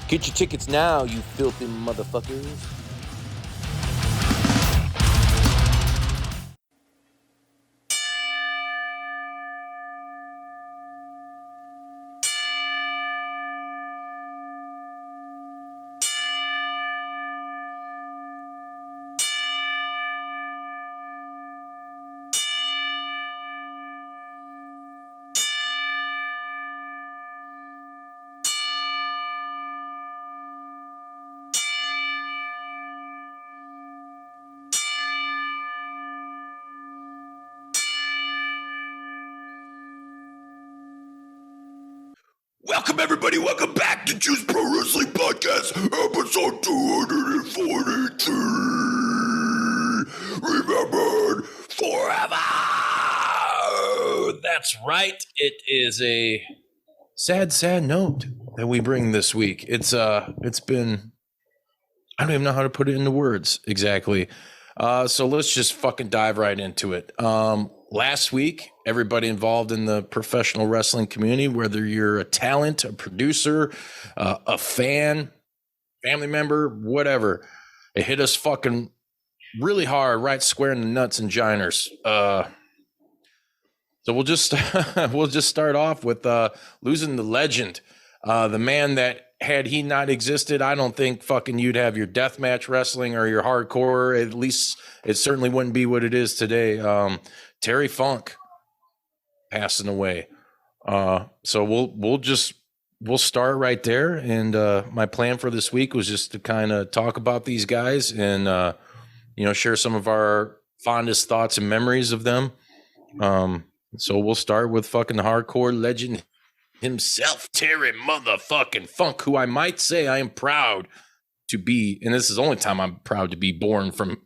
Get your tickets now, you filthy motherfuckers. Welcome, everybody. Welcome back to Juice Pro Wrestling Podcast, episode 243. Remembered forever. That's right. It is a sad note that we bring this week. It's been, I don't even know how to put it into words exactly. So let's just fucking dive right into it. Last week, everybody involved in the professional wrestling community, whether you're a talent, a producer, a fan, family member, whatever, it hit us fucking really hard, right square in the nuts and giners. So we'll just start off with losing the legend, the man that had he not existed, I don't think fucking you'd have your deathmatch wrestling or your hardcore. At least it certainly wouldn't be what it is today. Terry Funk passing away. So we'll start right there. And my plan for this week was just to kind of talk about these guys and share some of our fondest thoughts and memories of them. So we'll start with fucking hardcore legend himself, Terry motherfucking Funk, who I might say I am proud to be, and this is the only time I'm proud to be born from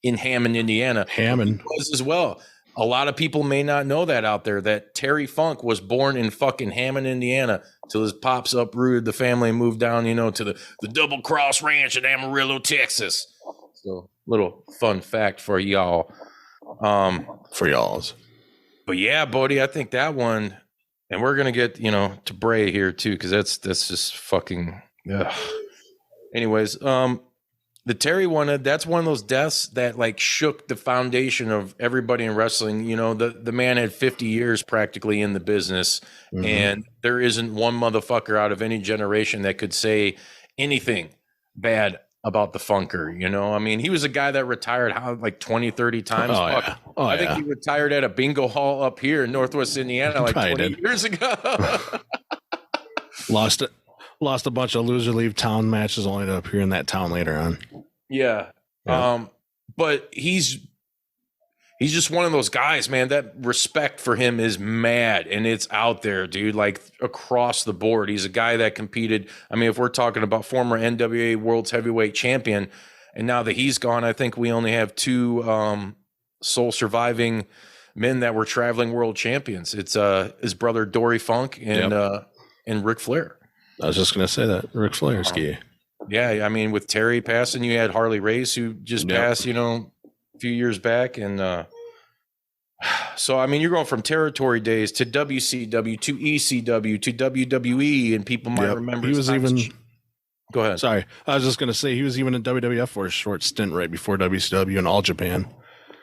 in Hammond, Indiana. Hammond was as well. A lot of people may not know that out there, that Terry Funk was born in fucking Hammond, Indiana, till his pops uprooted the family and moved down, to the Double Cross Ranch in Amarillo, Texas. So little fun fact for y'all. For y'all's. But yeah, buddy, I think that one, and we're gonna get to Bray here too, because that's just fucking. Ugh. Anyways, the Terry one, that's one of those deaths that like shook the foundation of everybody in wrestling. The man had 50 years practically in the business, and there isn't one motherfucker out of any generation that could say anything bad about the Funker. I mean, he was a guy that retired like 20, 30 times. I think he retired at a bingo hall up here in Northwest Indiana like 20 years ago. Lost a bunch of loser leave town matches only to appear in that town later on. Yeah. But he's just one of those guys, man. That respect for him is mad, and it's out there, dude, like across the board. He's a guy that competed. I mean, if we're talking about former NWA World's Heavyweight Champion, and now that he's gone, I think we only have two sole surviving men that were traveling world champions. It's his brother Dory Funk and Ric Flair. I was just going to say that. Ric Flair ski. Yeah, I mean, with Terry passing, you had Harley Race, who just passed, a few years back. And so, I mean, you're going from territory days to WCW to ECW to WWE, and people might remember. He was even... Go ahead. Sorry. I was just going to say, he was even in WWF for a short stint right before WCW and All Japan.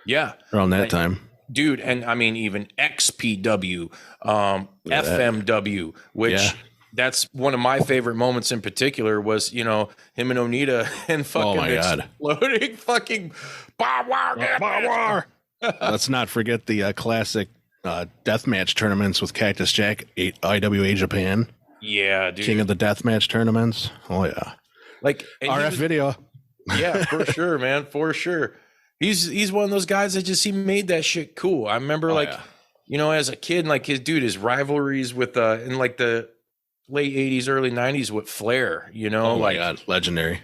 Yeah. Around that time. Dude, and I mean, even XPW, FMW, which... Yeah. That's one of my favorite moments in particular was, him and Onita and fucking exploding fucking power. Let's not forget the classic deathmatch tournaments with Cactus Jack, IWA Japan. Yeah, dude. King of the deathmatch tournaments. Oh, yeah. Like RF video. Yeah, for sure, man. For sure. He's one of those guys that just, he made that shit cool. I remember as a kid, like his rivalries with, in like the late 80s, early 90s with Flair, Oh my God, legendary.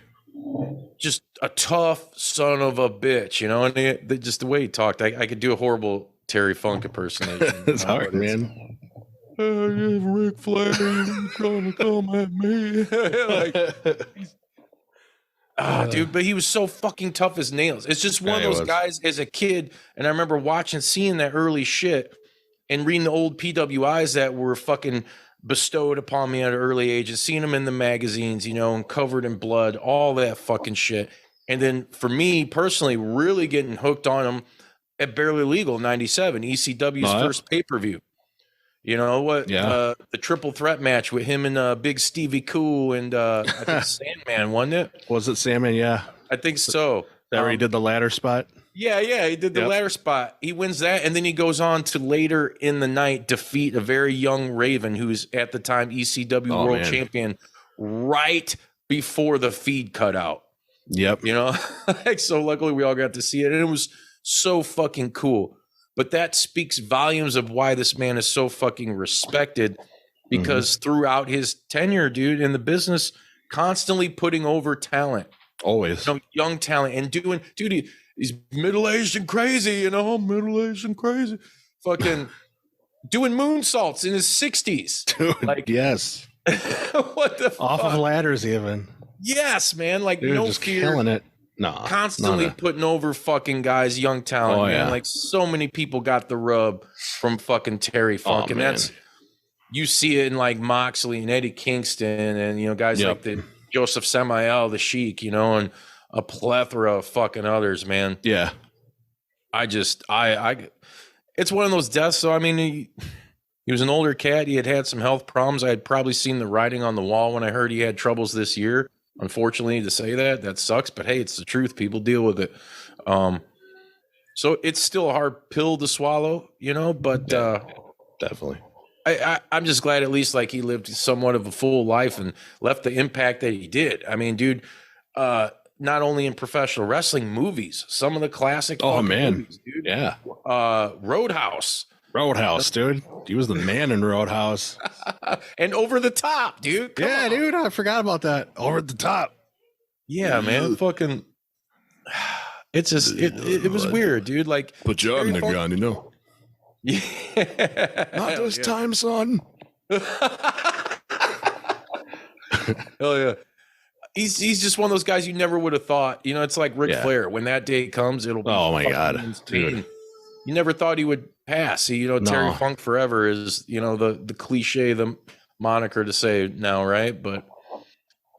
Just a tough son of a bitch, and just the way he talked. I could do a horrible Terry Funk impersonation. It's hard, man. Ric Flair gonna come at me. Dude, but he was so fucking tough as nails. It's just one of those guys as a kid, and I remember seeing that early shit and reading the old PWIs that were fucking bestowed upon me at an early age, and seeing him in the magazines, you know, and covered in blood, all that fucking shit. And then for me personally, really getting hooked on him at Barely Legal 97, ECW's first pay-per-view. You know what? Yeah. The triple threat match with him and Big Stevie Cool and I think Sandman, wasn't it? Was it Sandman? Yeah. I think so. That where he did the ladder spot? Yeah, he did the ladder spot. He wins that, and then he goes on to later in the night defeat a very young Raven, who's at the time ECW World Champion, right before the feed cut out. Yep. You know, so luckily we all got to see it, and it was so fucking cool. But that speaks volumes of why this man is so fucking respected, because throughout his tenure, dude, in the business, constantly putting over talent. Always. You know, young talent and doing, dude, he's middle-aged and crazy, you know, middle-aged and crazy. Fucking doing moonsaults in his 60s. Dude, like, yes. What the Off fuck? of ladders even. Yes, man. Like, Dude, no just fear. killing it. No. Constantly putting over fucking guys, young talent, man. Yeah. Like, so many people got the rub from fucking Terry Funk. And that's, you see it in like Moxley and Eddie Kingston and, you know, guys like the Joseph Samael, the Sheik, you know, and a plethora of fucking others, man. Yeah. It's one of those deaths. So, I mean, he was an older cat. He had some health problems. I had probably seen the writing on the wall when I heard he had troubles this year. Unfortunately, to say that sucks, but hey, it's the truth. People deal with it. So it's still a hard pill to swallow, you know, but definitely. I'm just glad at least like he lived somewhat of a full life and left the impact that he did. I mean, dude, not only in professional wrestling, movies, some of the classic movies, dude. Yeah. Roadhouse, dude. He was the man in Roadhouse. and Over the Top, dude. Come on. Dude, I forgot about that. Over the Top. Yeah, man. Fucking, it's just, it was weird, dude. Like, put your arm in the ground, you know. Yeah. Not this time, son. Hell yeah. He's just one of those guys you never would have thought. You know, it's like Ric Flair. When that day comes, it'll be oh my god, dude. You never thought he would pass. See, you know, Terry Funk forever is, you know, the cliche, the moniker to say now, right? But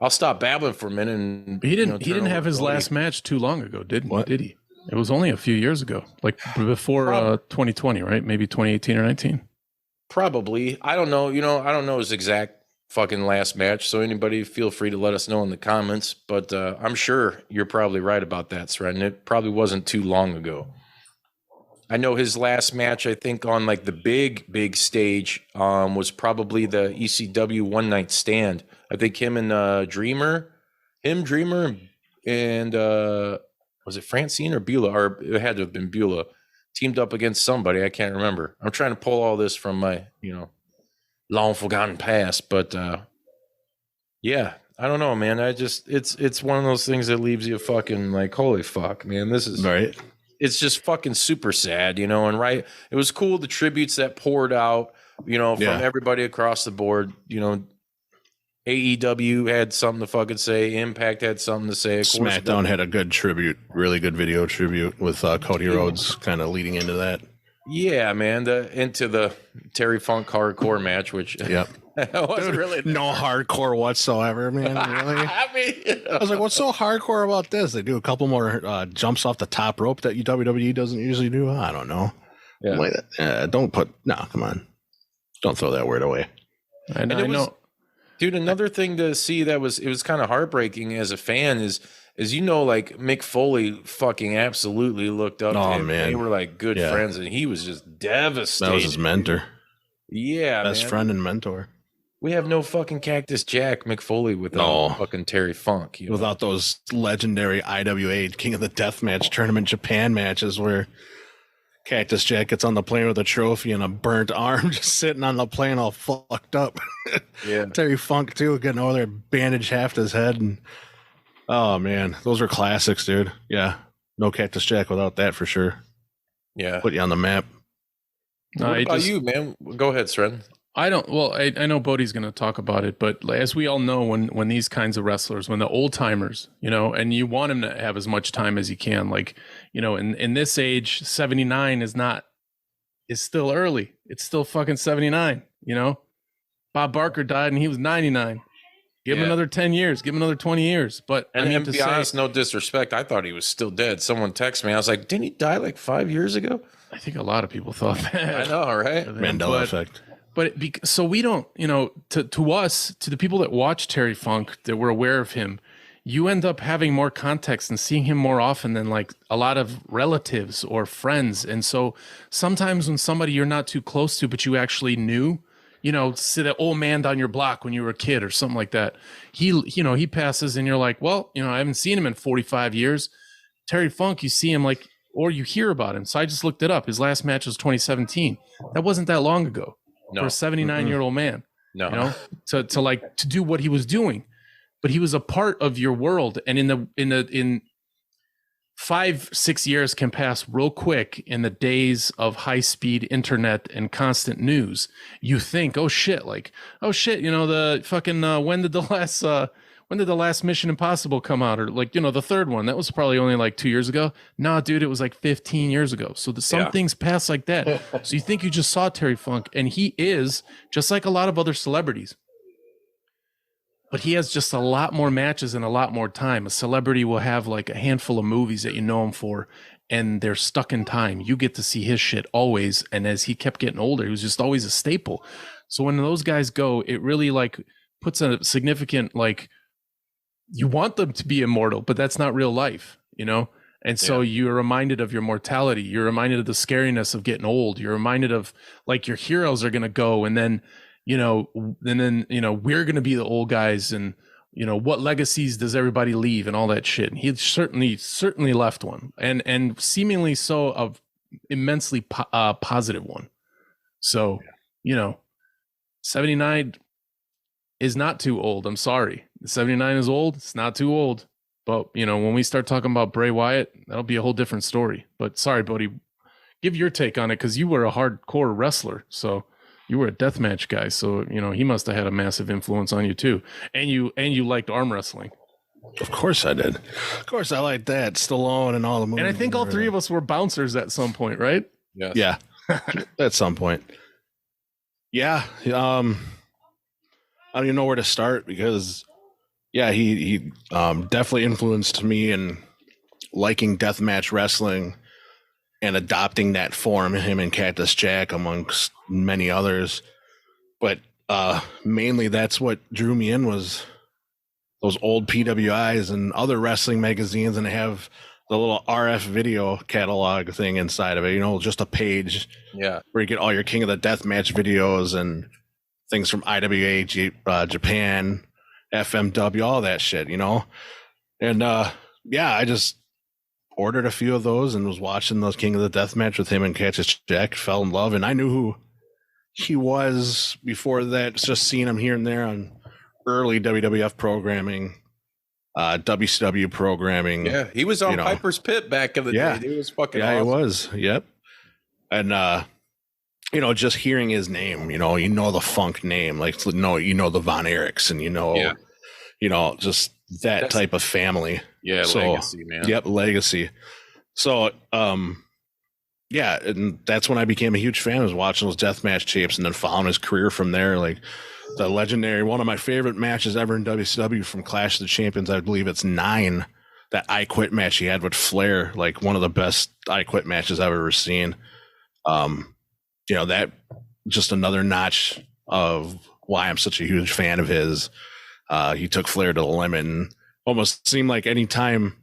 I'll stop babbling for a minute. And he didn't have his last match too long ago, did he? It was only a few years ago, like before 2020, right? Maybe 2018 or 19. Probably. I don't know. You know, I don't know his exact fucking last match. So anybody feel free to let us know in the comments. But I'm sure you're probably right about that, Sred. And it probably wasn't too long ago. I know his last match, I think, on like the big stage was probably the ECW One Night Stand. I think him and Dreamer, and was it Francine or Beulah? Or it had to have been Beulah. Teamed up against somebody. I can't remember. I'm trying to pull all this from my, you know, long forgotten past. But yeah, I don't know, man. It's one of those things that leaves you fucking like, holy fuck, man. This is right. It's just fucking super sad, you know, and right. It was cool. The tributes that poured out, you know, from everybody across the board, you know, AEW had something to fucking say. Impact had something to say. Of course, SmackDown had a good tribute, really good video tribute with Cody Rhodes kind of leading into that. Yeah, man, into the Terry Funk hardcore match, which wasn't really no hardcore whatsoever, man. Really? I mean, I was like, what's so hardcore about this? They do a couple more jumps off the top rope that WWE doesn't usually do. I don't know. Yeah. Like that. Come on. Don't throw that word away. I know. Dude, another thing to see it was kind of heartbreaking as a fan is you know, like Mick Foley fucking absolutely looked up to him. Man. They were like good friends, and he was just devastated. That was his mentor. Yeah, best friend and mentor. We have no fucking Cactus Jack Mick Foley without fucking Terry Funk. You know? Without those legendary IWA King of the Deathmatch tournament Japan matches where Cactus Jack gets on the plane with a trophy and a burnt arm just sitting on the plane all fucked up. Yeah. Terry Funk too, getting over there, bandage half his head, and oh man, those are classics, dude. Yeah. No Cactus Jack without that for sure. Yeah. Put you on the map. What about you, man? Go ahead, Sren. I know Bodie's going to talk about it, but as we all know, when these kinds of wrestlers, when the old timers, you know, and you want them to have as much time as you can, like, you know, in this age, 79 is still early. It's still fucking 79, you know? Bob Barker died and he was 99. Give him another 10 years. Give him another 20 years. But And to be honest, no disrespect, I thought he was still dead. Someone texted me. I was like, didn't he die like 5 years ago? I think a lot of people thought that. I know, right? Mandela effect. But so we don't, to us, to the people that watch Terry Funk, that were aware of him, you end up having more context and seeing him more often than like a lot of relatives or friends. And so sometimes when somebody you're not too close to, but you actually knew, see that old man down your block when you were a kid or something like that, he passes and you're like, well, I haven't seen him in 45 years. Terry Funk, you see him like, or you hear about him. So I just looked it up. His last match was 2017. That wasn't that long ago for a 79-year-old man. No, to do what he was doing, but he was a part of your world. And in 5-6 years can pass real quick in the days of high-speed internet and constant news. You think, the fucking when did the last Mission Impossible come out? Or the third one, that was probably only like 2 years ago. Nah, dude, it was like 15 years ago. So some things pass like that. So you think you just saw Terry Funk, and he is just like a lot of other celebrities. But he has just a lot more matches and a lot more time. A celebrity will have like a handful of movies that you know him for, and they're stuck in time. You get to see his shit always. And as he kept getting older, he was just always a staple. So when those guys go, it really like puts a significant, like, you want them to be immortal, but that's not real life, And so you're reminded of your mortality. You're reminded of the scariness of getting old. You're reminded of like your heroes are going to go, and then, we're going to be the old guys, and, what legacies does everybody leave and all that shit. And he certainly left one, and seemingly so of immensely positive one. So, 79 is not too old. I'm sorry. 79 is old. It's not too old. But, when we start talking about Bray Wyatt, that'll be a whole different story. But sorry, Bodie, give your take on it, because you were a hardcore wrestler. So you were a deathmatch guy. So, he must have had a massive influence on you too. And you liked arm wrestling. Of course I did. Of course I liked that. Stallone and all the movies. And I think all three of us were bouncers at some point, right? Yes. Yeah. At some point. Yeah. I don't even know where to start, because he definitely influenced me in liking deathmatch wrestling and adopting that form, him and Cactus Jack amongst many others. But mainly that's what drew me in, was those old PWIs and other wrestling magazines, and they have the little RF video catalog thing inside of it, just a page where you get all your King of the Deathmatch videos and things from IWA, Japan, FMW, all that shit, And I just ordered a few of those and was watching those King of the Deathmatch with him and Cactus Jack, fell in love, and I knew who he was before that, just seeing him here and there on early WWF programming, WCW programming. Yeah, he was on Piper's Pit back in the day. He was fucking awesome. He was. Yep. And just hearing his name, the Funk name, like, the Von Erichs, and just that's type of family. Yeah, so, legacy, man. Yep, legacy. So, and that's when I became a huge fan. I was watching those deathmatch tapes and then following his career from there. Like the legendary, one of my favorite matches ever in WCW from Clash of the Champions, I believe it's 9. That I Quit match he had with Flair, like one of the best I Quit matches I've ever seen. That just another notch of why I'm such a huge fan of his. He took Flair to the limit, and almost seemed like any time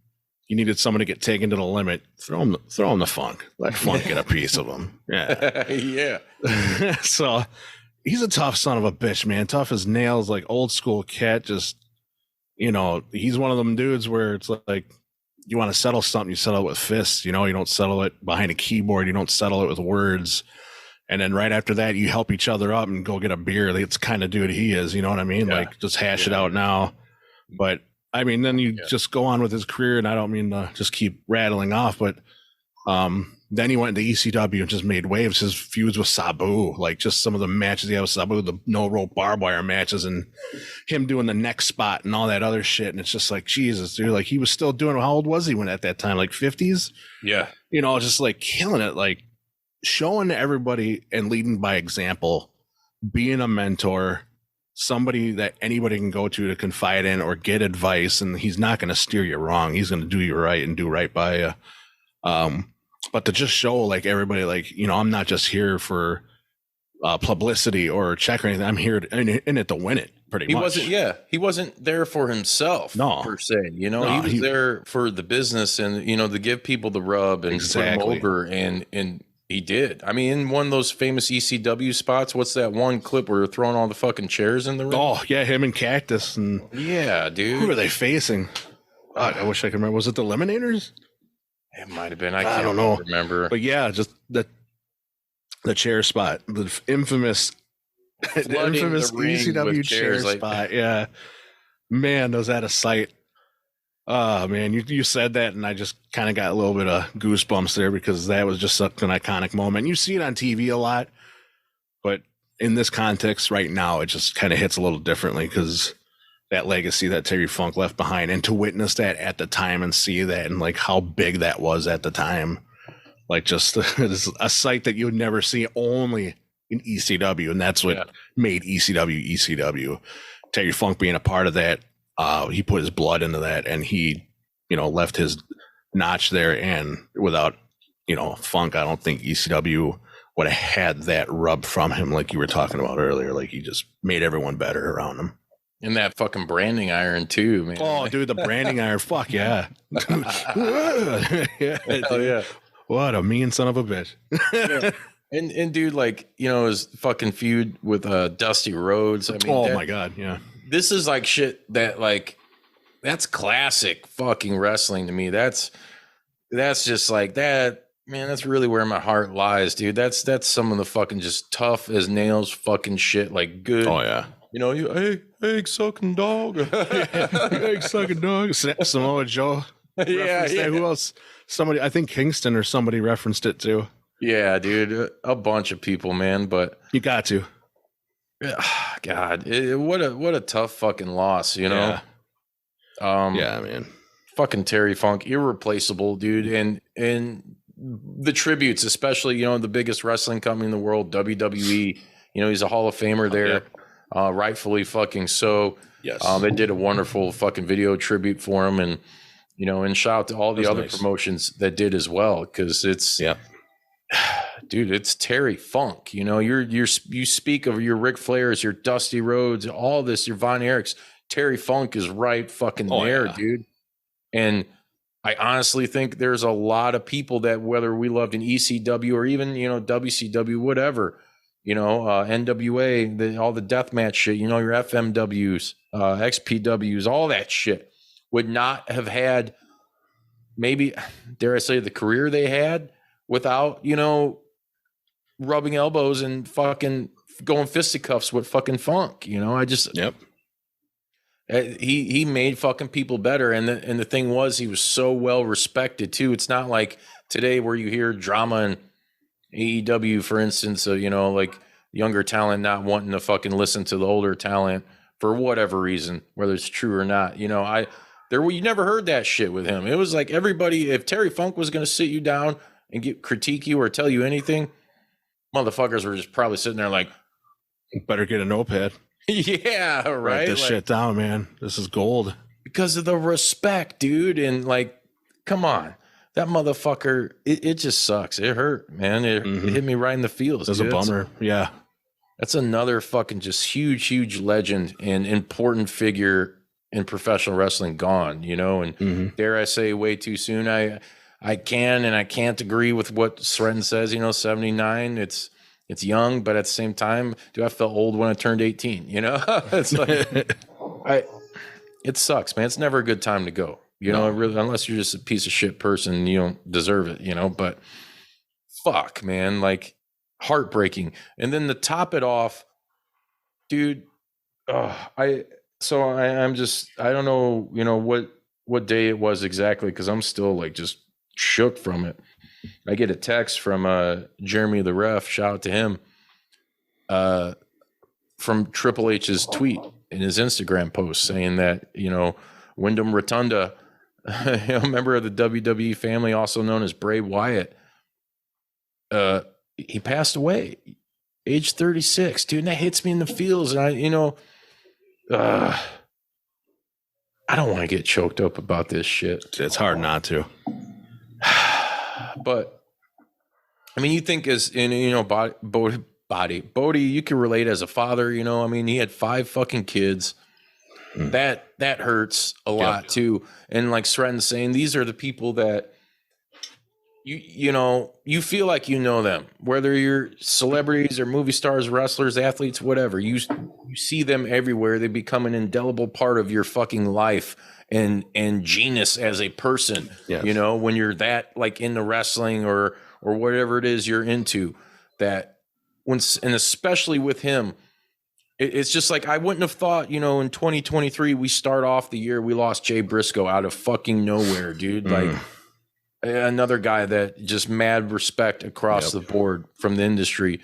you needed someone to get taken to the limit, throw him the Funk. Let Funk get a piece of him. Yeah. Yeah. So he's a tough son of a bitch, man. Tough as nails, like old school cat. Just, he's one of them dudes where it's like, you want to settle something, you settle it with fists. You don't settle it behind a keyboard. You don't settle it with words. And then right after that, you help each other up and go get a beer. That's kind of dude he is. You know what I mean? Yeah. Like, just hash it out now. But I mean, then you just go on with his career, and I don't mean to just keep rattling off, but then he went to ECW and just made waves. His feuds with Sabu, like just some of the matches he had with Sabu, the no rope barbed wire matches, and him doing the neck spot and all that other shit. And it's just like, Jesus, dude, like he was still doing, how old was he when at that time? Like 50s? Yeah. Just like killing it, like showing everybody and leading by example, being a mentor, somebody that anybody can go to confide in or get advice, and he's not going to steer you wrong. He's going to do you right and do right by you. But to just show like everybody, like, you know, I'm not just here for publicity or check or anything. I'm here in it to win it. Pretty much. He wasn't there for himself, per se. You know, he was there for the business and, you know, to give people the rub and put them over, and he did. I mean, in one of those famous ECW spots, what's that one clip where they're throwing all the fucking chairs in the ring? Oh yeah, him and Cactus, and yeah, dude. Who were they facing? God, I wish I could remember. Was it the Eliminators? It might have been. I don't know. Remember? But yeah, just the chair spot, the infamous ECW chair spot. Yeah, man, was that a sight? Oh man, you said that, and I just kind of got a little bit of goosebumps there because that was just such an iconic moment. You see it on TV a lot, but in this context right now, it just kind of hits a little differently because that legacy that Terry Funk left behind, and to witness that at the time and see that and like how big that was at the time, like just a sight that you would never see only in ECW, and that's what made ECW. Terry Funk being a part of that, he put his blood into that, and he, you know, left his notch there. And without, you know, Funk, I don't think ECW would have had that rub from him, like you were talking about earlier. Like he just made everyone better around him. And that fucking branding iron too, man. Oh, dude, the branding iron. Fuck yeah. Yeah. Hell yeah. What a mean son of a bitch. Yeah. And dude, like, you know, his fucking feud with Dusty Rhodes. I mean, oh my God, yeah. This is like shit that, like, that's classic fucking wrestling to me. That's just like that, man. That's really where my heart lies, dude. That's some of the fucking just tough as nails fucking shit, like good. Oh yeah. You know, you egg sucking dog. Egg sucking dog. Samoa Joe. Yeah. Who else? Somebody, I think Kingston or somebody referenced it too. Yeah, dude. A bunch of people, man. But you got to. God, what a tough fucking loss, you know? Yeah. Yeah, man. Fucking Terry Funk, irreplaceable, dude. And the tributes, especially, you know, the biggest wrestling company in the world, WWE, you know, he's a Hall of Famer there. Rightfully fucking so. Yes. They did a wonderful fucking video tribute for him, and, you know, and shout out to all the other promotions that did as well, because it's dude, it's Terry Funk. You know, you speak of your Ric Flairs, your Dusty Rhodes, all this, your Von Erichs. Terry Funk is right fucking there, dude. And I honestly think there's a lot of people that, whether we loved an ECW or even, you know, WCW, whatever, you know, NWA, all the deathmatch shit, you know, your FMWs, XPWs, all that shit would not have had, maybe, dare I say, the career they had without, you know, rubbing elbows and fucking going fisticuffs with fucking Funk. You know, I just, he made fucking people better. And the thing was, he was so well respected too. It's not like today where you hear drama in AEW, for instance, you know, like younger talent not wanting to fucking listen to the older talent for whatever reason, whether it's true or not. You know, you never heard that shit with him. It was like everybody, if Terry Funk was going to sit you down and critique you or tell you anything, motherfuckers were just probably sitting there like, better get a notepad. Yeah, right. Write this shit down, man. This is gold. Because of the respect, dude. And like, come on. That motherfucker, it just sucks. It hurt, man. It hit me right in the feels. It's a bummer. Yeah. That's another fucking just huge legend and important figure in professional wrestling gone, you know, and dare I say way too soon. I can and I can't agree with what Sretton says, you know, 79, it's young, but at the same time, dude, I felt old when I turned 18, you know? It's like, it sucks, man. It's never a good time to go, you know, really, unless you're just a piece of shit person, you don't deserve it, you know, but fuck, man, like heartbreaking. And then to top it off, dude, I'm just, I don't know, you know, what day it was exactly, because I'm still like just shook from it. I get a text from Jeremy the Ref, shout out to him, from Triple H's tweet in his Instagram post saying that, you know, Windham Rotunda, a member of the WWE family, also known as Bray Wyatt, he passed away, age 36, dude, and that hits me in the feels. And I, you know, I don't want to get choked up about this shit. It's hard not to. But I mean, you think as in, Bodie, you can relate as a father, I mean, he had 5 fucking kids. That hurts a lot too. And like Sren's saying, these are the people that you feel like them, whether you're celebrities or movie stars, wrestlers, athletes, whatever. You see them everywhere. They become an indelible part of your fucking life and genius as a person. Yes. When you're that like into wrestling or whatever it is you're into, and especially with him, it's just like I wouldn't have thought, in 2023 we start off the year we lost Jay Briscoe out of fucking nowhere, dude. Like another guy that just mad respect across the board from the industry,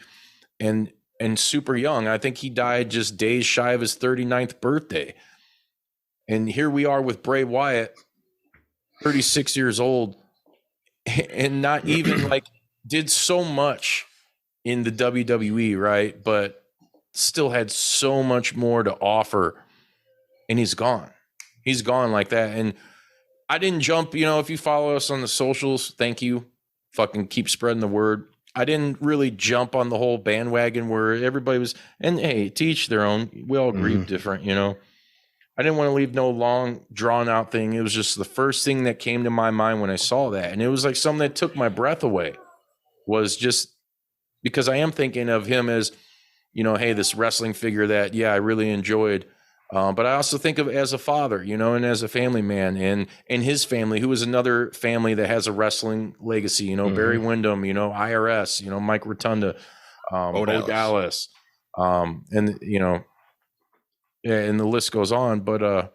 and super young. I think he died just days shy of his 39th birthday. And here we are with Bray Wyatt, 36 years old, and not even like did so much in the WWE, right? But still had so much more to offer, and he's gone. He's gone like that. And I didn't jump, if you follow us on the socials, thank you. Fucking keep spreading the word. I didn't really jump on the whole bandwagon where everybody was, and hey, to each their own. We all grieve different, I didn't want to leave no long drawn out thing. It was just the first thing that came to my mind when I saw that. And it was like something that took my breath away, was just because I am thinking of him as, hey, this wrestling figure that, I really enjoyed. But I also think of as a father, and as a family man, and his family, who is another family that has a wrestling legacy, Barry Windham, IRS, Mike Rotunda, Bo Dallas, and, and the list goes on. But,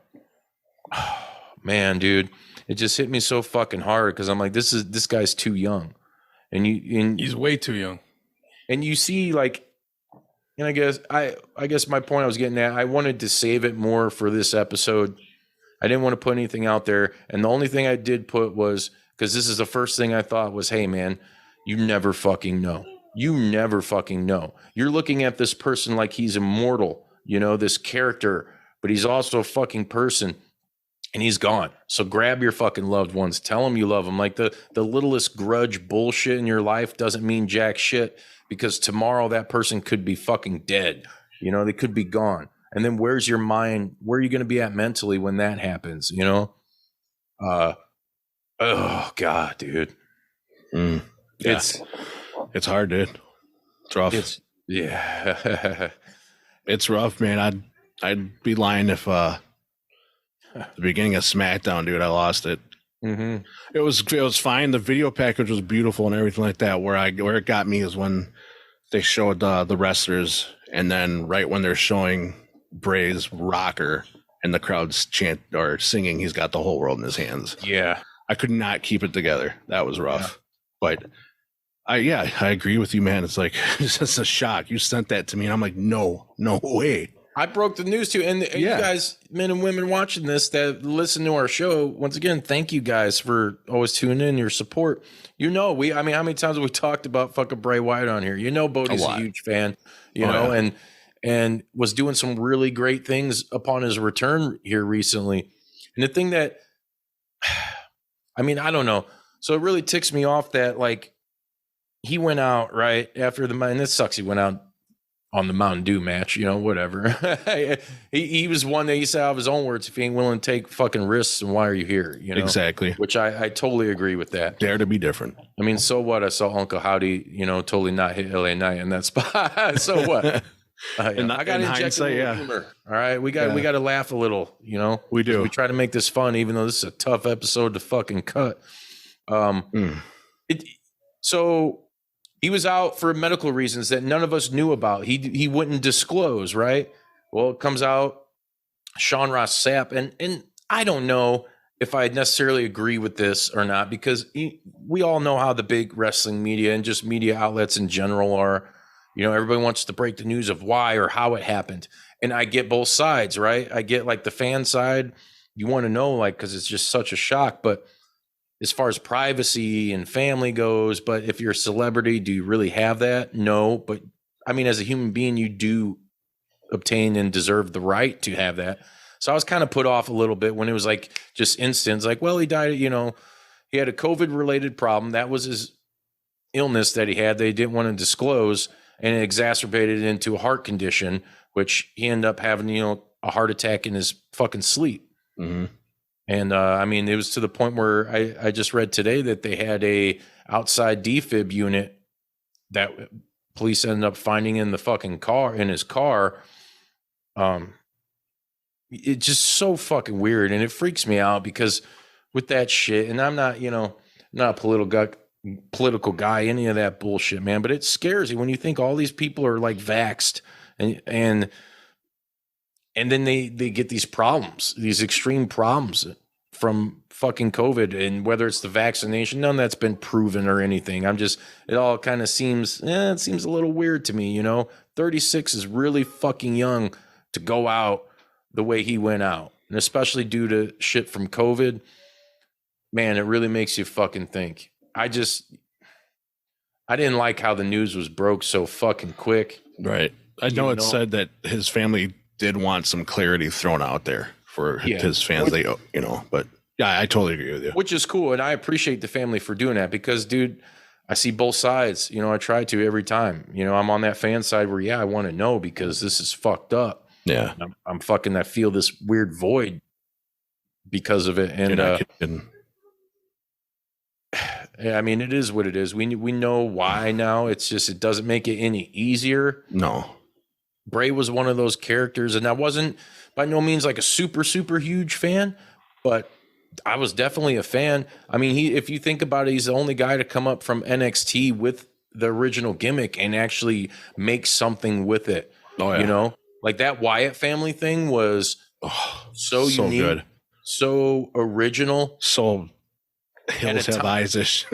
man, dude, it just hit me so fucking hard because I'm like, this guy's too young. And he's way too young. And you see, like, and I guess my point I was getting at, I wanted to save it more for this episode. I didn't want to put anything out there. And the only thing I did put was, because this is the first thing I thought was, hey, man, you never fucking know. You never fucking know. You're looking at this person like he's immortal, this character, but he's also a fucking person, and he's gone. So grab your fucking loved ones. Tell them you love them. Like the littlest grudge bullshit in your life doesn't mean jack shit. Because tomorrow that person could be fucking dead. They could be gone. And then where's your mind? Where are you going to be at mentally when that happens? Oh God, dude. It's hard, dude. It's rough. It's rough, man. I'd be lying if the beginning of SmackDown, dude, I lost it. Mm-hmm. It was fine. The video package was beautiful and everything like that. Where it got me is when they showed the wrestlers, and then right when they're showing Bray's rocker and the crowd's chant or singing, he's got the whole world in his hands. Yeah, I could not keep it together. That was rough. But I agree with you, man. It's like it's just a shock. You sent that to me, and I'm like, no way. I broke the news to you. And you guys, men and women watching this that listen to our show, once again, thank you guys for always tuning in, your support. How many times have we talked about fucking Bray Wyatt on here? Bodie's a huge fan, and was doing some really great things upon his return here recently. And the thing that, I don't know. So it really ticks me off that, like, he went out right after and this sucks. He went out on the Mountain Dew match, whatever. he was one that he said out of his own words, if he ain't willing to take fucking risks, and why are you here? Exactly. Which I totally agree with that. Dare to be different. So what? I saw Uncle Howdy, totally not hit LA Knight in that spot. So what? I got to inject a little humor. All right, we got to laugh a little. We do. We try to make this fun, even though this is a tough episode to fucking cut. So he was out for medical reasons that none of us knew about. He wouldn't disclose, right? Well, it comes out Sean Ross Sapp, and I don't know if I necessarily agree with this or not, because we all know how the big wrestling media and just media outlets in general are. Everybody wants to break the news of why or how it happened. And I get both sides, right? I get like the fan side. You want to know, like, because it's just such a shock. But as far as privacy and family goes, but if you're a celebrity, do you really have that? No. But as a human being, you do obtained and deserved the right to have that. So I was kind of put off a little bit when it was like just instance, like, well, he died, you know, he had a COVID related problem. That was his illness that he had. They didn't want to disclose, and it exacerbated into a heart condition, which he ended up having, you know, a heart attack in his fucking sleep. Mm-hmm. And I mean, it was to the point where I just read today that they had a outside defib unit that police ended up finding in the fucking car, in his car. It's just so fucking weird, and it freaks me out because with that shit, and I'm not, you know, not a political guy, any of that bullshit, man, but it scares you when you think all these people are like vaxxed and then they get these problems, these extreme problems from fucking COVID, and whether it's the vaccination, none that's been proven or anything. It all kind of seems, it seems a little weird to me, you know. 36 is really fucking young to go out the way he went out, and especially due to shit from COVID, man, it really makes you fucking think. I didn't like how the news was broke so fucking quick. Right. I know it said that his family did want some clarity thrown out there for his fans. They, you know, but yeah, I totally agree with you. Which is cool, and I appreciate the family for doing that because, dude, I see both sides. You know, I try to every time. You know, I'm on that fan side where, yeah, I want to know because this is fucked up. Yeah, I'm fucking. I feel this weird void because of it, and yeah, I mean, it is what it is. We know why now. It's just it doesn't make it any easier. No, Bray was one of those characters, and I wasn't by no means like a super huge fan, but I was definitely a fan. I mean, if you think about it, he's the only guy to come up from NXT with the original gimmick and actually make something with it. Oh yeah, you know. Like that Wyatt family thing was so unique, good. So original, so Hills Have Eyes-ish.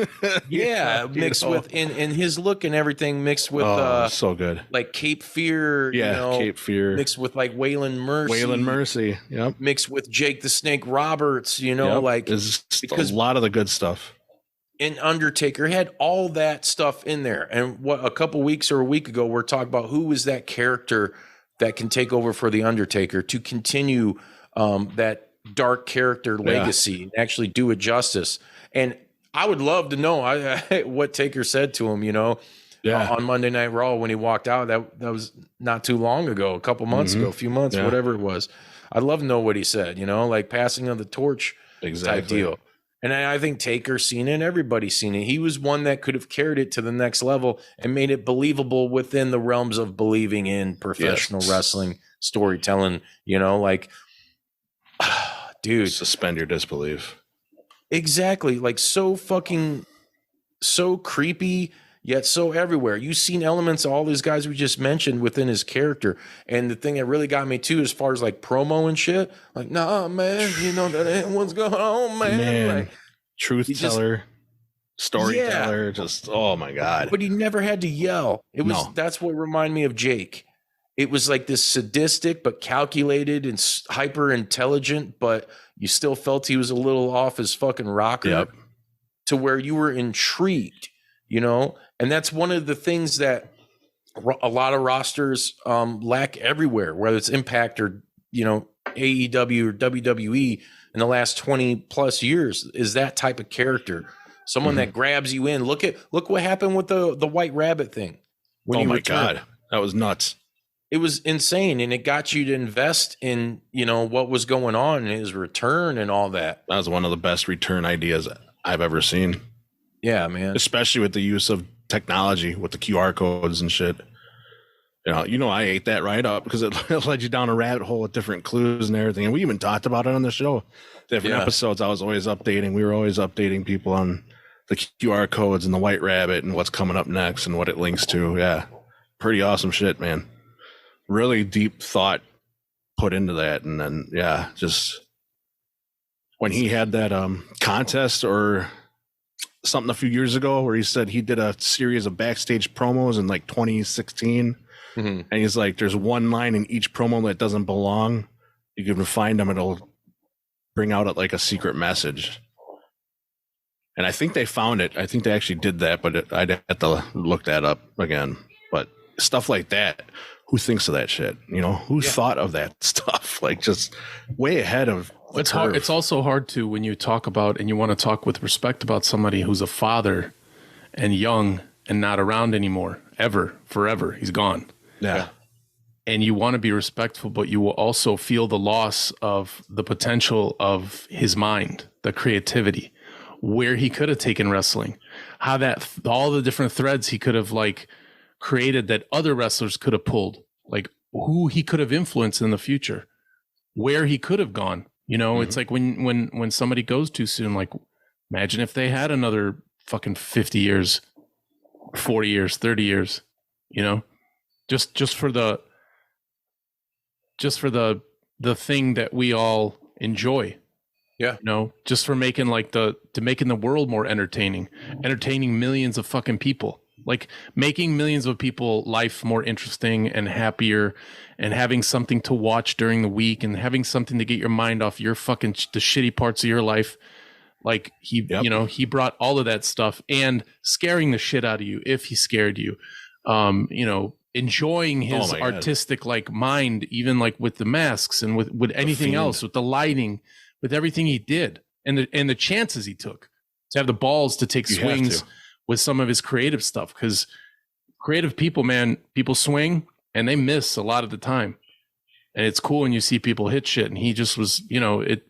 Yeah, mixed with in his look and everything, mixed with so good, like Cape Fear. Yeah, you know, Cape Fear mixed with like Waylon Mercy. Yep, mixed with Jake the Snake Roberts. You know, like because a lot of the good stuff. And Undertaker had all that stuff in there. And what a couple weeks or a week ago, we're talking about who is that character that can take over for the Undertaker to continue that dark character legacy and actually do it justice. And I would love to know what Taker said to him, you know, on Monday Night Raw when he walked out. That was not too long ago, a couple months ago, a few months, whatever it was. I'd love to know what he said, you know, like passing of the torch type deal. And I think Taker seen it, and everybody's seen it. He was one that could have carried it to the next level and made it believable within the realms of believing in professional wrestling storytelling, you know, like, dude. Suspend your disbelief. Exactly. Like so creepy, yet so everywhere. You've seen elements of all these guys we just mentioned within his character. And the thing that really got me too, as far as like promo and shit, like, nah, man, you know, that ain't what's going on, man. Like, truth teller, storyteller, just, oh my God. But he never had to yell. That's what reminded me of Jake. It was like this sadistic, but calculated and hyper intelligent, but you still felt he was a little off his fucking rocker to where you were intrigued, you know? And that's one of the things that a lot of rosters lack everywhere, whether it's Impact or, you know, AEW or WWE in the last 20 plus years, is that type of character. Someone that grabs you in. Look what happened with the White Rabbit thing. Oh my God. That was nuts. It was insane, and it got you to invest in, you know, what was going on in his return and all that. That was one of the best return ideas I've ever seen. Yeah, man. Especially with the use of technology with the QR codes and shit. You know, I ate that right up because it led you down a rabbit hole with different clues and everything. And we even talked about it on the show. Different episodes. I was always updating. We were always updating people on the QR codes and the White Rabbit and what's coming up next and what it links to. Yeah. Pretty awesome shit, man. Really deep thought put into that. And then, just when he had that contest or something a few years ago where he said he did a series of backstage promos in like 2016. And he's like, there's one line in each promo that doesn't belong. You can find them. It'll bring out like a secret message. And I think they found it. I think they actually did that, but I'd have to look that up again. But stuff like that. who thinks of that shit? You know, who thought of that stuff? Like, just way ahead of the It's curve. hard. It's also hard to, when you talk about and you want to talk with respect about somebody who's a father and young and not around anymore, ever, forever. He's gone. Yeah. And you want to be respectful, but you will also feel the loss of the potential of his mind, the creativity, where he could have taken wrestling, how that all the different threads he could have like created that other wrestlers could have pulled, like who he could have influenced in the future, where he could have gone. You know, it's like when somebody goes too soon, like imagine if they had another fucking 50 years, 40 years, 30 years, you know, just for the thing that we all enjoy. Yeah. You know, just for making making the world more entertaining millions of fucking people, like making millions of people life more interesting and happier, and having something to watch during the week and having something to get your mind off your fucking the shitty parts of your life. Like he, you know, he brought all of that stuff and scaring the shit out of you if he scared you, you know, enjoying his artistic like mind, even like with the masks and with anything else, with the lighting, with everything he did, and the chances he took to have the balls to take swings with some of his creative stuff. Because creative people, man, people swing and they miss a lot of the time, and it's cool when you see people hit shit. And he just was, you know, it.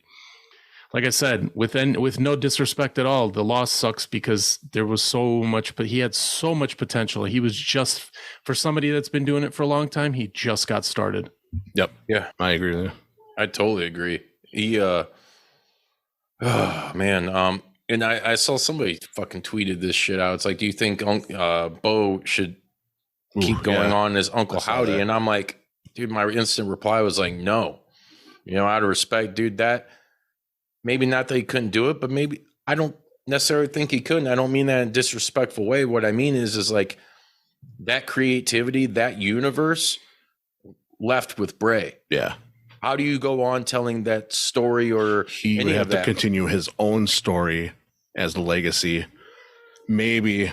Like I said, with no disrespect at all, the loss sucks because there was so much, but he had so much potential. He was just, for somebody that's been doing it for a long time, he just got started. Yep. Yeah. I agree with you. I totally agree. He, oh man. And I saw somebody fucking tweeted this shit out. It's like, do you think Bo should keep going on as Uncle Howdy? And I'm like, dude, my instant reply was like, no. You know, out of respect, dude, that maybe not that he couldn't do it, but maybe I don't necessarily think he couldn't. I don't mean that in a disrespectful way. What I mean is like that creativity, that universe left with Bray. Yeah. How do you go on telling that story? Or he would have to continue his own story as the legacy. Maybe,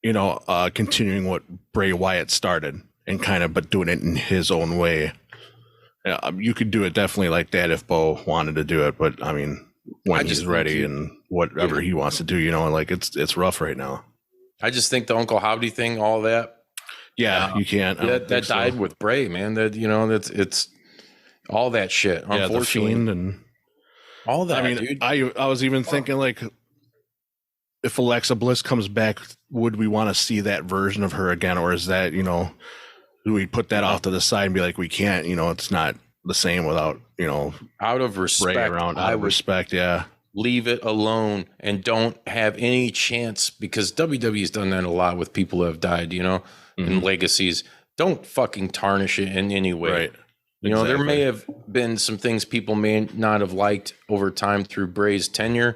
you know, continuing what Bray Wyatt started and kind of, but doing it in his own way. You could do it definitely like that if Bo wanted to do it, but I mean, when he's ready and whatever he wants to do, you know, like it's rough right now. I just think the Uncle Howdy thing, all that. Yeah, you can't. That died with Bray, man. That, you know, it's all that shit. Yeah, the Fiend and all that. I mean, dude. I was even thinking like, if Alexa Bliss comes back, would we want to see that version of her again, or is that, you know, do we put that off to the side and be like, we can't, you know, it's not the same without, you know, out of respect, out of respect, yeah. Leave it alone and don't have any chance, because WWE's done that a lot with people who have died, you know, and legacies. Don't fucking tarnish it in any way. Right. You know, there may have been some things people may not have liked over time through Bray's tenure,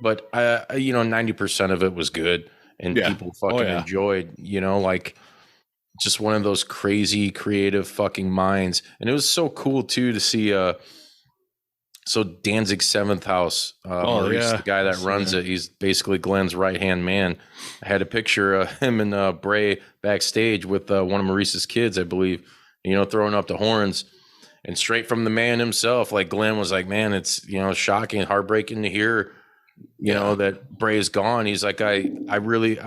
but you know, 90% of it was good and people fucking enjoyed, you know, like just one of those crazy creative fucking minds. And it was so cool too to see so Danzig's Seventh House, Maurice, the guy that runs it, he's basically Glenn's right-hand man. I had a picture of him and Bray backstage with one of Maurice's kids, I believe, you know, throwing up the horns. And straight from the man himself, like Glenn was like, man, it's, you know, shocking, heartbreaking to hear, you know, that Bray's gone. He's like, I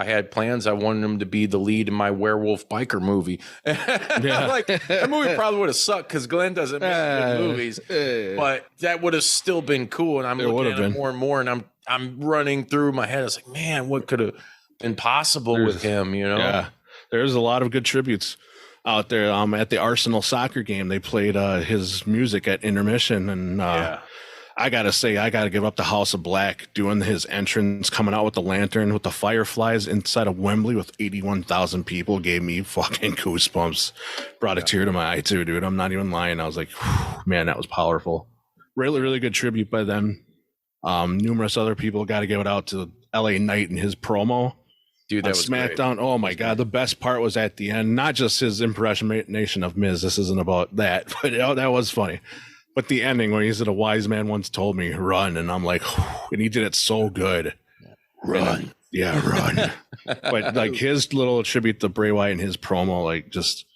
had plans. I wanted him to be the lead in my werewolf biker movie. Like, that movie probably would have sucked because Glenn doesn't make good movies, but that would have still been cool. And I'm looking at it more and more, and I'm running through my head. I was like, man, what could have been possible with him, you know? Yeah, there's a lot of good tributes out there. At the Arsenal soccer game, they played his music at intermission, and I gotta say, I gotta give up the House of Black doing his entrance, coming out with the lantern with the fireflies inside of Wembley with 81,000 people. Gave me fucking goosebumps. Brought a tear to my eye too, dude. I'm not even lying. I was like, man, that was powerful. Really, really good tribute by them. Numerous other people. Got to give it out to LA Knight and his promo. Dude, that was SmackDown. Great. Oh my God. The best part was at the end, not just his impersonation of Miz. This isn't about that, but that was funny. But the ending when he said, a wise man once told me, run. And I'm like, and he did it so good. Run. Run. But like his little tribute to Bray Wyatt and his promo, like just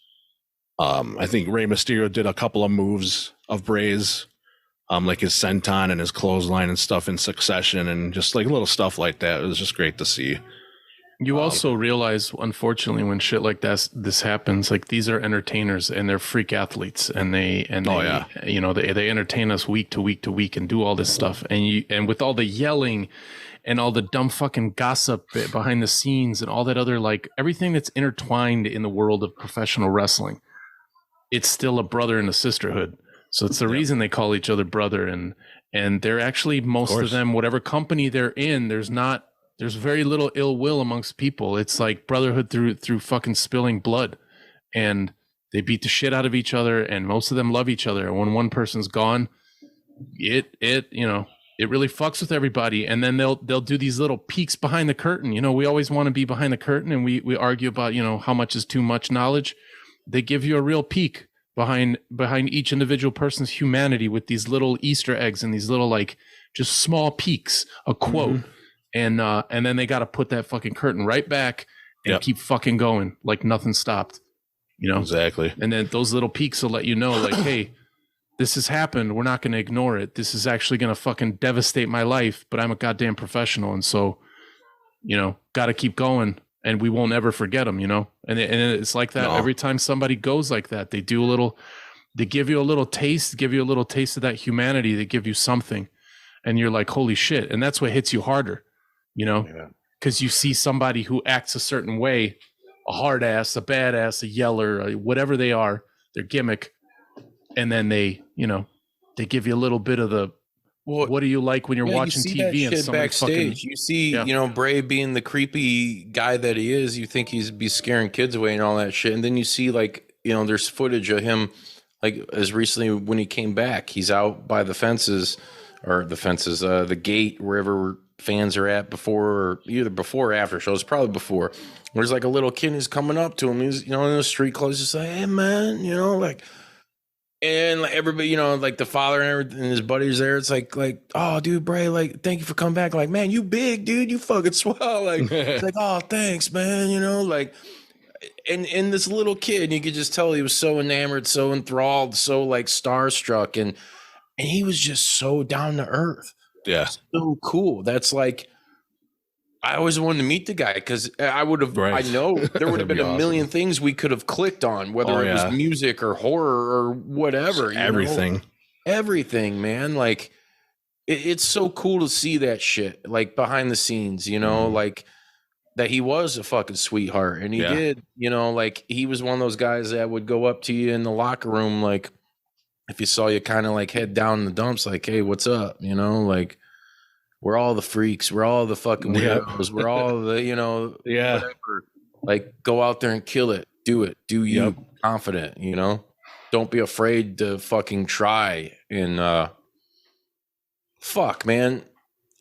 I think Rey Mysterio did a couple of moves of Bray's, like his senton and his clothesline and stuff in succession, and just like little stuff like that. It was just great to see. You also realize, unfortunately, when shit like this happens, like these are entertainers and they're freak athletes, and they you know, they entertain us week to week to week and do all this stuff, and with all the yelling and all the dumb fucking gossip behind the scenes and all that other, like everything that's intertwined in the world of professional wrestling, it's still a brother and a sisterhood. So it's the reason they call each other brother, and they're actually, most of them, whatever company they're in, there's very little ill will amongst people. It's like brotherhood through fucking spilling blood, and they beat the shit out of each other, and most of them love each other. And when one person's gone, it you know, it really fucks with everybody. And then they'll do these little peeks behind the curtain. You know, we always want to be behind the curtain, and we argue about, you know, how much is too much knowledge. They give you a real peek behind each individual person's humanity with these little Easter eggs and these little, like, just small peeks, a quote. And then they got to put that fucking curtain right back and keep fucking going like nothing stopped, you know? Exactly. And then those little peaks will let you know, like, hey, this has happened. We're not going to ignore it. This is actually going to fucking devastate my life, but I'm a goddamn professional. And so, you know, got to keep going, and we won't ever forget them, you know? And it's like that. Every time somebody goes like that, they give you a little taste of that humanity. They give you something, and you're like, holy shit. And that's what hits you harder. You know, because you see somebody who acts a certain way, a hard ass, a badass, a yeller, whatever they are, their gimmick. And then they, you know, they give you a little bit of the, what do you like when you're watching TV and somebody backstage? You see, you know, Bray being the creepy guy that he is, you think he's be scaring kids away and all that shit. And then you see, like, you know, there's footage of him, like, as recently when he came back, he's out by the gate, wherever fans are at either before or after shows, probably before. There's like a little kid who's coming up to him. He's, you know, in the street clothes, just like, hey man, you know, like, and like everybody, you know, like the father and his buddies there. It's like, oh dude, Bray, like, thank you for coming back. Like, man, you big dude, you fucking swell. Like, it's like, oh, thanks, man. You know, like, and this little kid, you could just tell he was so enamored, so enthralled, so like starstruck, and he was just so down to earth. Yeah. So cool. That's like, I always wanted to meet the guy, because I would have, I know there would have been a million things we could have clicked on, whether it was music or horror or whatever. Everything, man. Like, it's so cool to see that shit, like behind the scenes, you know, like that he was a fucking sweetheart, and he did, you know, like he was one of those guys that would go up to you in the locker room, like, if you saw you kind of like head down in the dumps, like, hey, what's up? You know, like, we're all the freaks. We're all the fucking weirdos. We're all the, you know, whatever. Like, go out there and kill it. Do it. Do you confident, you know? Don't be afraid to fucking try. And fuck, man.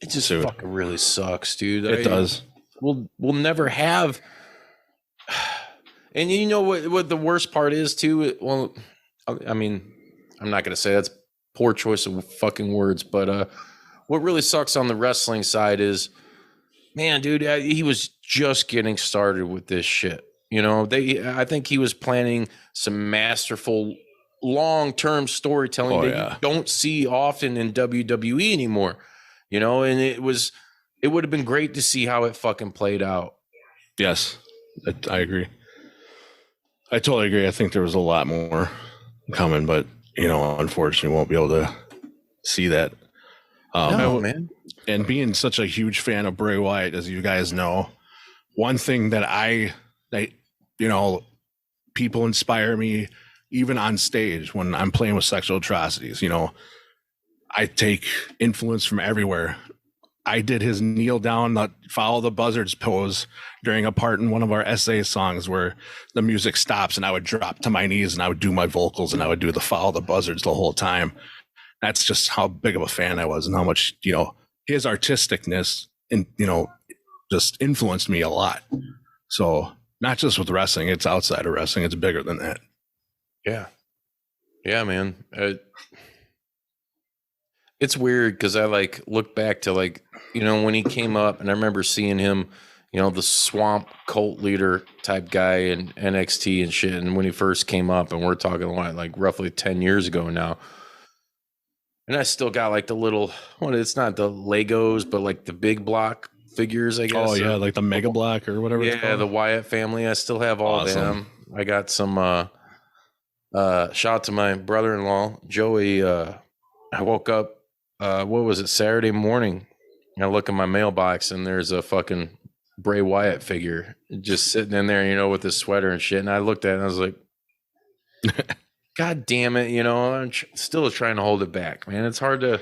It just fucking really sucks, dude. It does. We'll never have. And you know what the worst part is too? Well, I mean, I'm not going to say that's poor choice of fucking words, but what really sucks on the wrestling side is, man, dude, he was just getting started with this shit. You know, I think he was planning some masterful long-term storytelling that you don't see often in WWE anymore. You know, and it would have been great to see how it fucking played out. Yes, I agree. I totally agree. I think there was a lot more coming, but, you know, unfortunately won't be able to see that. No, man. And being such a huge fan of Bray Wyatt, as you guys know, one thing that you know, people inspire me even on stage when I'm playing with sexual atrocities. You know, I take influence from everywhere. I did his kneel down, follow the buzzards pose during a part in one of our SA songs where the music stops and I would drop to my knees and I would do my vocals and I would do the follow the buzzards the whole time. That's just how big of a fan I was and how much, you know, his artisticness and, you know, just influenced me a lot. So not just with wrestling, it's outside of wrestling. It's bigger than that. Yeah. Yeah, man. It's weird because I like look back to, like, you know, when he came up, and I remember seeing him, the swamp cult leader type guy in NXT and shit. And when he first came up, and we're talking like roughly 10 years ago now. And I still got like the little, it's not the Legos, but like the big block figures, I guess. Oh yeah, like the Mega Block or whatever. Yeah, it's called. the Wyatt family. I still have all of them. I got some. Shout out to my brother-in-law Joey. I woke up. What was it? Saturday morning. I look in my mailbox and there's a fucking Bray Wyatt figure just sitting in there, with his sweater and shit. And I looked at it and I was like, God damn it, I'm still trying to hold it back, man. It's hard.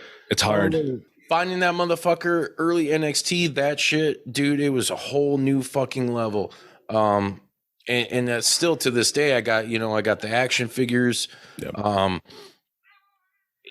Finding that motherfucker early NXT, that shit, dude, it was a whole new fucking level. And that's still to this day, I got the action figures. Yep.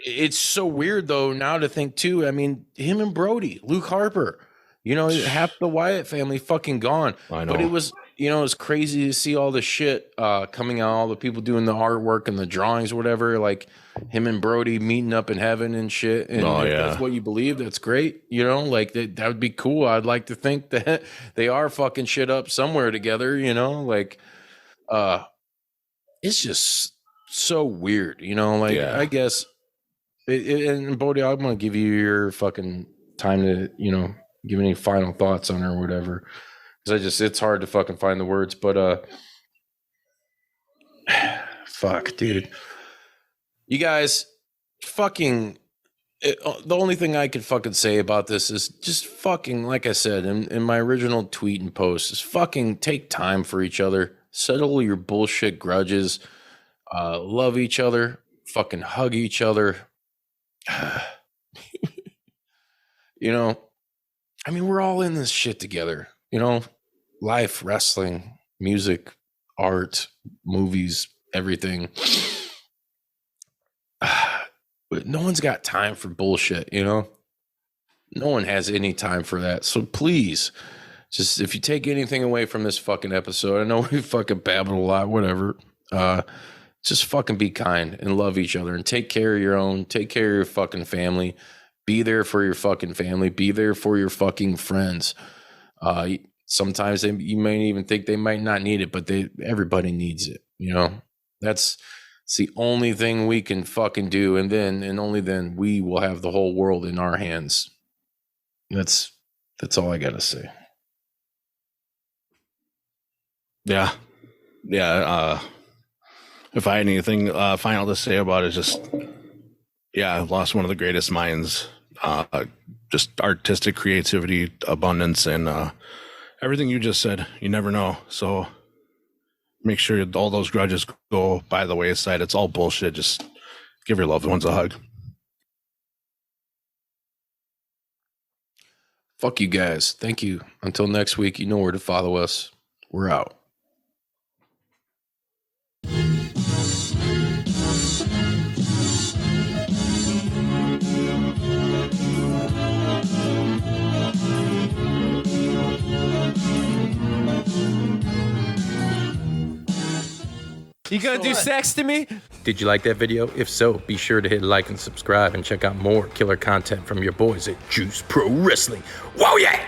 It's so weird though now to think too. I mean, him and Brody, Luke Harper, half the Wyatt family fucking gone. I know. But it was, it's crazy to see all the shit coming out, all the people doing the artwork and the drawings or whatever, like him and Brody meeting up in heaven and shit. And if that's what you believe, that's great. Like that would be cool. I'd like to think that they are fucking shit up somewhere together, like it's just so weird, I guess. And Bodie, I'm gonna give you your fucking time to, give any final thoughts on her or whatever. Because it's hard to fucking find the words, but fuck, dude. You guys, fucking. The only thing I could fucking say about this is just fucking, like I said in my original tweet and post, is fucking take time for each other, settle your bullshit grudges, love each other, fucking hug each other. I mean, we're all in this shit together, life, wrestling, music, art, movies, everything. But no one's got time for bullshit, No one has any time for that. So please, just if you take anything away from this fucking episode, I know we fucking babbled a lot, whatever. Just fucking be kind and love each other and take care of your own, take care of your fucking family. Be there for your fucking family. Be there for your fucking friends. Sometimes you may even think they might not need it, but everybody needs it. That's the only thing we can fucking do. And only then we will have the whole world in our hands. That's all I got to say. Yeah. If I had anything final to say about it, just I've lost one of the greatest minds. Just artistic creativity, abundance, and everything you just said. You never know. So make sure all those grudges go by the wayside. It's all bullshit. Just give your loved ones a hug. Fuck you guys. Thank you. Until next week, you know where to follow us. We're out. You gonna do sex to me? Did you like that video? If so, be sure to hit like and subscribe and check out more killer content from your boys at Juice Pro Wrestling. Whoa, yeah!